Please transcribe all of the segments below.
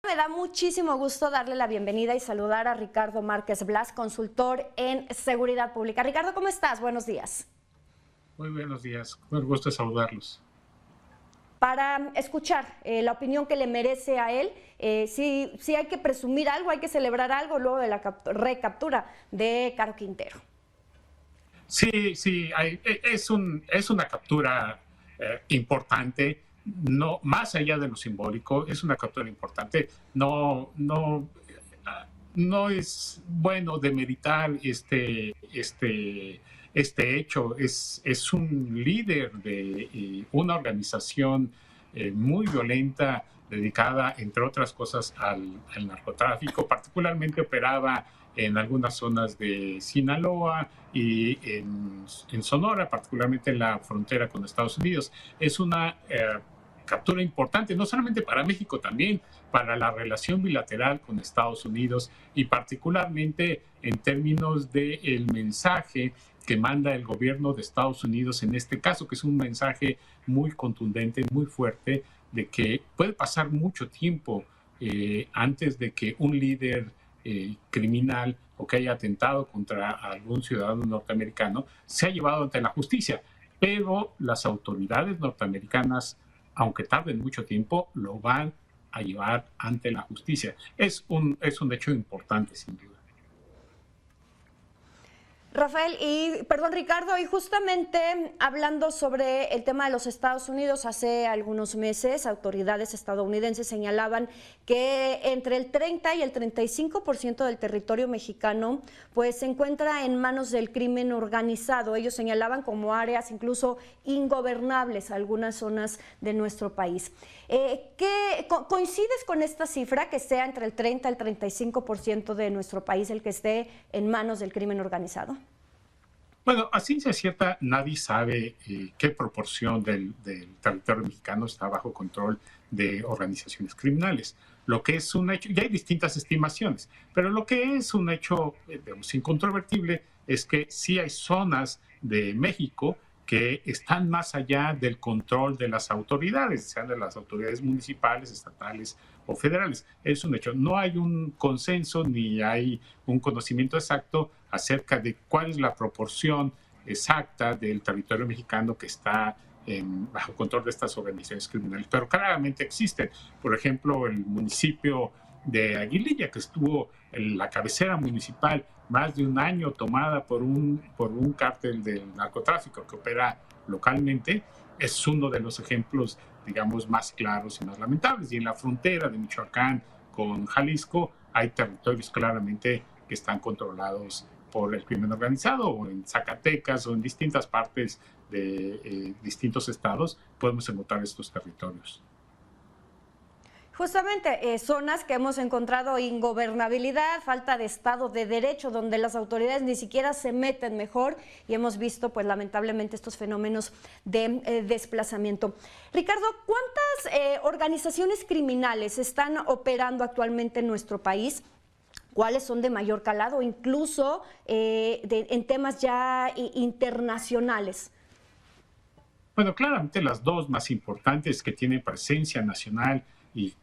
Me da muchísimo gusto darle la bienvenida y saludar a Ricardo Márquez Blas, consultor en seguridad pública. Ricardo, ¿cómo estás? Buenos días. Muy buenos días, con el gusto de saludarlos. Para escuchar la opinión que le merece a él, si hay que presumir algo, hay que celebrar algo luego de la recaptura de Caro Quintero. Sí, es una captura importante, no, más allá de lo simbólico, es una captura importante. No es bueno demeritar este hecho. Es un líder de una organización muy violenta, dedicada, entre otras cosas, al narcotráfico. Particularmente operaba en algunas zonas de Sinaloa y en Sonora, particularmente en la frontera con Estados Unidos. Es una captura importante, no solamente para México, también para la relación bilateral con Estados Unidos y particularmente en términos del mensaje que manda el gobierno de Estados Unidos en este caso, que es un mensaje muy contundente, muy fuerte, de que puede pasar mucho tiempo antes de que un líder criminal o que haya atentado contra algún ciudadano norteamericano sea llevado ante la justicia. Pero las autoridades norteamericanas, aunque tarden mucho tiempo, lo van a llevar ante la justicia. Es un hecho importante, sin duda. Rafael, Ricardo, y justamente hablando sobre el tema de los Estados Unidos, hace algunos meses autoridades estadounidenses señalaban que entre el 30 y el 35% del territorio mexicano pues se encuentra en manos del crimen organizado. Ellos señalaban como áreas incluso ingobernables algunas zonas de nuestro país. ¿Coincides con esta cifra, que sea entre el 30 y el 35% de nuestro país el que esté en manos del crimen organizado? Bueno, a ciencia cierta nadie sabe qué proporción del territorio mexicano está bajo control de organizaciones criminales. Lo que es un hecho, ya hay distintas estimaciones, pero lo que es un hecho digamos, incontrovertible es que sí hay zonas de México que están más allá del control de las autoridades, sean de las autoridades municipales, estatales o federales. Es un hecho. No hay un consenso ni hay un conocimiento exacto acerca de cuál es la proporción exacta del territorio mexicano que está bajo control de estas organizaciones criminales, pero claramente existen. Por ejemplo, el municipio de Aguililla, que estuvo en la cabecera municipal más de un año tomada por un cártel del narcotráfico que opera localmente, es uno de los ejemplos, digamos, más claros y más lamentables. Y en la frontera de Michoacán con Jalisco hay territorios claramente que están controlados por el crimen organizado, o en Zacatecas o en distintas partes de distintos estados podemos encontrar estos territorios. Justamente zonas que hemos encontrado ingobernabilidad, falta de Estado de Derecho, donde las autoridades ni siquiera se meten mejor, y hemos visto pues lamentablemente estos fenómenos de desplazamiento. Ricardo, ¿cuántas organizaciones criminales están operando actualmente en nuestro país? ¿Cuáles son de mayor calado, incluso en temas ya internacionales? Bueno, claramente las dos más importantes que tienen presencia nacional y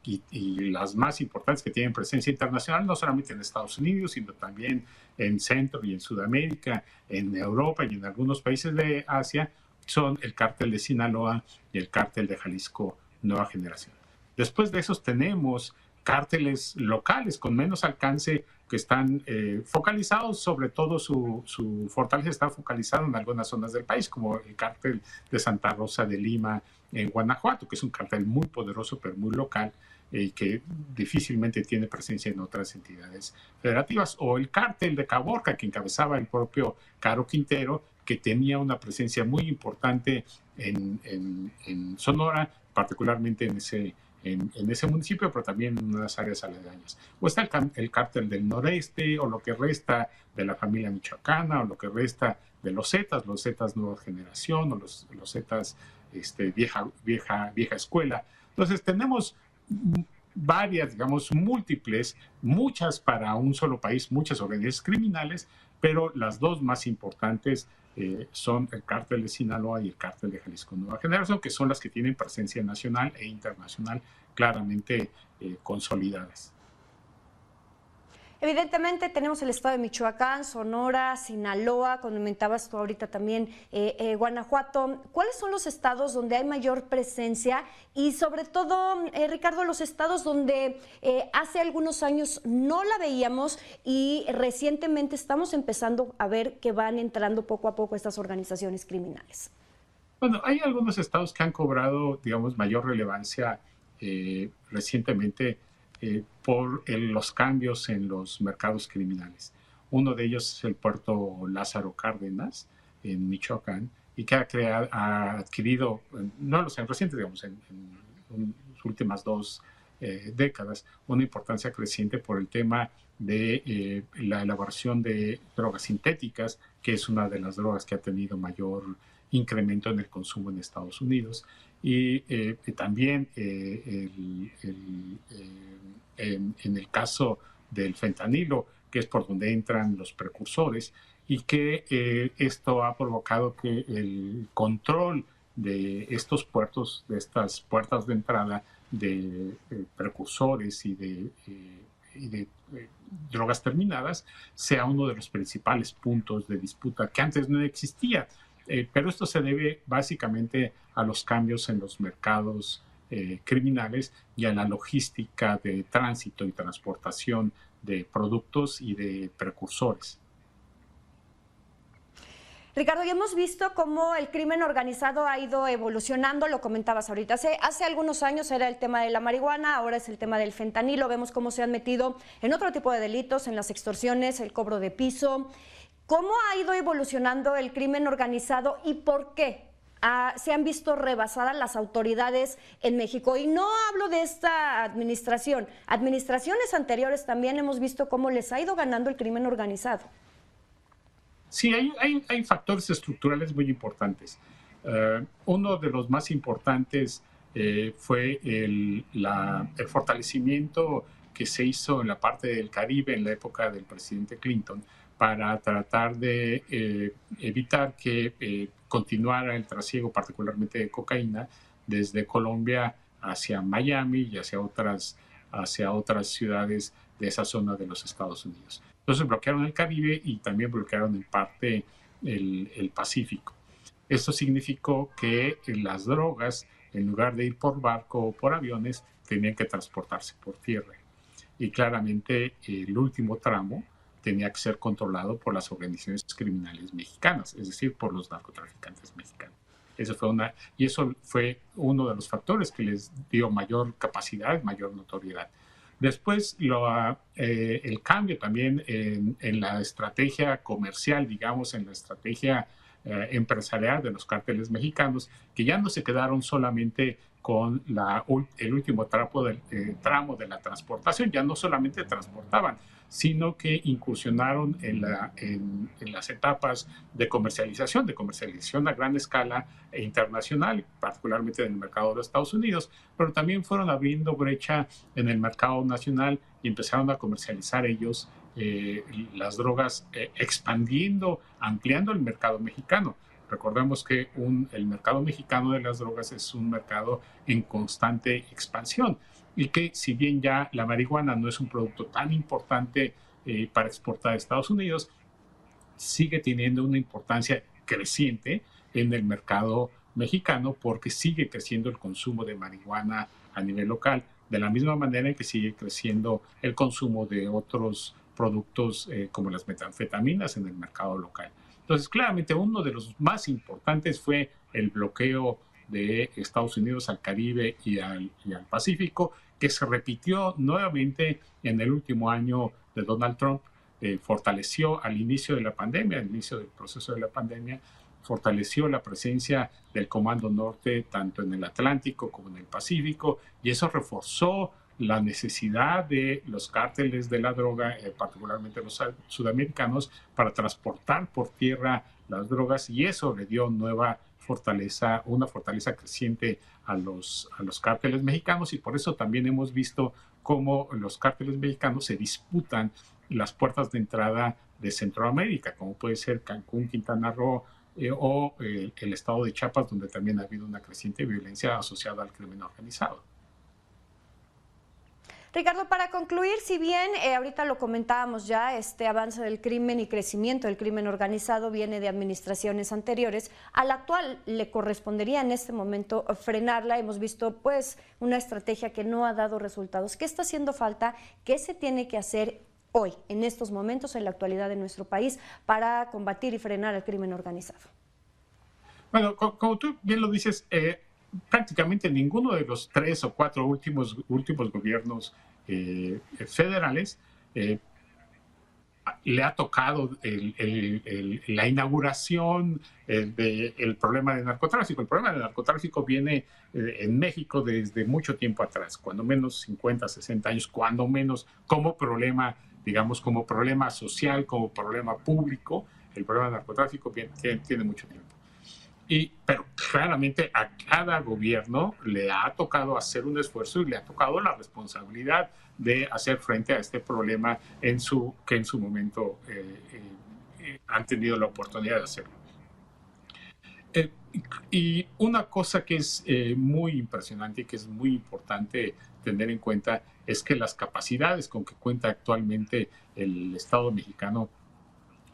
las más importantes que tienen presencia internacional, no solamente en Estados Unidos, sino también en Centro y en Sudamérica, en Europa y en algunos países de Asia, son el cártel de Sinaloa y el cártel de Jalisco Nueva Generación. Después de esos tenemos cárteles locales con menos alcance que están focalizados, sobre todo su fortaleza está focalizada en algunas zonas del país, como el cártel de Santa Rosa de Lima en Guanajuato, que es un cártel muy poderoso pero muy local y que difícilmente tiene presencia en otras entidades federativas, o el cártel de Caborca, que encabezaba el propio Caro Quintero, que tenía una presencia muy importante en Sonora, particularmente en ese municipio, pero también en unas áreas aledañas. O está el cártel del noreste, o lo que resta de la familia michoacana, o lo que resta de los Zetas Nueva Generación, o los Zetas vieja escuela. Entonces tenemos varias, digamos, múltiples, muchas para un solo país, muchas organizaciones criminales, pero las dos más importantes son el cártel de Sinaloa y el cártel de Jalisco Nueva Generación, que son las que tienen presencia nacional e internacional claramente consolidadas. Evidentemente tenemos el estado de Michoacán, Sonora, Sinaloa, comentabas tú ahorita también Guanajuato. ¿Cuáles son los estados donde hay mayor presencia? Y sobre todo, Ricardo, los estados donde hace algunos años no la veíamos y recientemente estamos empezando a ver que van entrando poco a poco estas organizaciones criminales. Bueno, hay algunos estados que han cobrado, digamos, mayor relevancia recientemente por los cambios en los mercados criminales. Uno de ellos es el puerto Lázaro Cárdenas, en Michoacán, y que ha adquirido, no los años recientes, digamos, en las últimas 2 décadas, una importancia creciente por el tema de la elaboración de drogas sintéticas, que es una de las drogas que ha tenido mayor incremento en el consumo en Estados Unidos. Y también en el caso del fentanilo, que es por donde entran los precursores, y que esto ha provocado que el control de estos puertos, de estas puertas de entrada de precursores y de drogas terminadas, sea uno de los principales puntos de disputa que antes no existía. Pero esto se debe básicamente a los cambios en los mercados criminales y a la logística de tránsito y transportación de productos y de precursores. Ricardo, ya hemos visto cómo el crimen organizado ha ido evolucionando, lo comentabas ahorita. Hace algunos años era el tema de la marihuana, ahora es el tema del fentanilo. Vemos cómo se han metido en otro tipo de delitos, en las extorsiones, el cobro de piso. ¿Cómo ha ido evolucionando el crimen organizado y por qué se han visto rebasadas las autoridades en México? Y no hablo de esta administración, administraciones anteriores también hemos visto cómo les ha ido ganando el crimen organizado. Sí, hay factores estructurales muy importantes. Uno de los más importantes fue el fortalecimiento que se hizo en la parte del Caribe en la época del presidente Clinton, para tratar de evitar que continuara el trasiego, particularmente de cocaína, desde Colombia hacia Miami y hacia otras ciudades de esa zona de los Estados Unidos. Entonces bloquearon el Caribe y también bloquearon en parte el Pacífico. Esto significó que las drogas, en lugar de ir por barco o por aviones, tenían que transportarse por tierra. Y claramente el último tramo tenía que ser controlado por las organizaciones criminales mexicanas, es decir, por los narcotraficantes mexicanos. Eso fue uno de los factores que les dio mayor capacidad, mayor notoriedad. Después, el cambio también en la estrategia comercial, digamos, en la estrategia empresarial de los cárteles mexicanos, que ya no se quedaron solamente con el último tramo de la transportación, ya no solamente transportaban, sino que incursionaron en las etapas de comercialización a gran escala e internacional, particularmente en el mercado de los Estados Unidos, pero también fueron abriendo brecha en el mercado nacional y empezaron a comercializar ellos las drogas, expandiendo, ampliando el mercado mexicano. Recordemos que el mercado mexicano de las drogas es un mercado en constante expansión y que si bien ya la marihuana no es un producto tan importante para exportar a Estados Unidos, sigue teniendo una importancia creciente en el mercado mexicano porque sigue creciendo el consumo de marihuana a nivel local, de la misma manera en que sigue creciendo el consumo de otros productos como las metanfetaminas en el mercado local. Entonces, claramente uno de los más importantes fue el bloqueo de Estados Unidos al Caribe y al Pacífico, que se repitió nuevamente en el último año de Donald Trump. Fortaleció al inicio de la pandemia, al inicio del proceso de la pandemia, fortaleció la presencia del Comando Norte tanto en el Atlántico como en el Pacífico, y eso reforzó la necesidad de los cárteles de la droga, particularmente los sudamericanos, para transportar por tierra las drogas, y eso le dio una fortaleza creciente a los cárteles mexicanos, y por eso también hemos visto cómo los cárteles mexicanos se disputan las puertas de entrada de Centroamérica, como puede ser Cancún, Quintana Roo, o el estado de Chiapas, donde también ha habido una creciente violencia asociada al crimen organizado. Ricardo, para concluir, si bien ahorita lo comentábamos ya, este avance del crimen y crecimiento del crimen organizado viene de administraciones anteriores, a la actual le correspondería en este momento frenarla. Hemos visto pues una estrategia que no ha dado resultados. ¿Qué está haciendo falta? ¿Qué se tiene que hacer hoy, en estos momentos, en la actualidad de nuestro país, para combatir y frenar el crimen organizado? Bueno, como tú bien lo dices, prácticamente ninguno de los 3 o 4 últimos gobiernos federales le ha tocado la inauguración del problema del narcotráfico. El problema del narcotráfico viene en México desde mucho tiempo atrás, cuando menos 50, 60 años, cuando menos como problema, digamos, como problema social, como problema público. El problema del narcotráfico tiene mucho tiempo. Pero claramente a cada gobierno le ha tocado hacer un esfuerzo y le ha tocado la responsabilidad de hacer frente a este problema que en su momento han tenido la oportunidad de hacerlo. Y una cosa que es muy impresionante y que es muy importante tener en cuenta es que las capacidades con que cuenta actualmente el Estado mexicano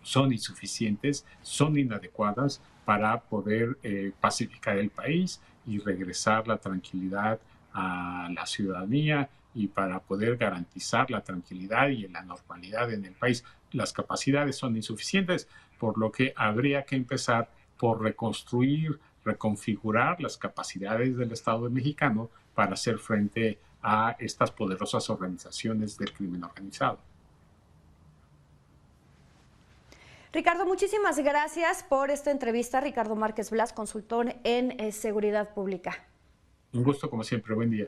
son insuficientes, son inadecuadas para poder pacificar el país y regresar la tranquilidad a la ciudadanía y para poder garantizar la tranquilidad y la normalidad en el país. Las capacidades son insuficientes, por lo que habría que empezar por reconstruir, reconfigurar las capacidades del Estado mexicano para hacer frente a estas poderosas organizaciones del crimen organizado. Ricardo, muchísimas gracias por esta entrevista. Ricardo Márquez Blas, consultor en seguridad pública. Un gusto como siempre, buen día.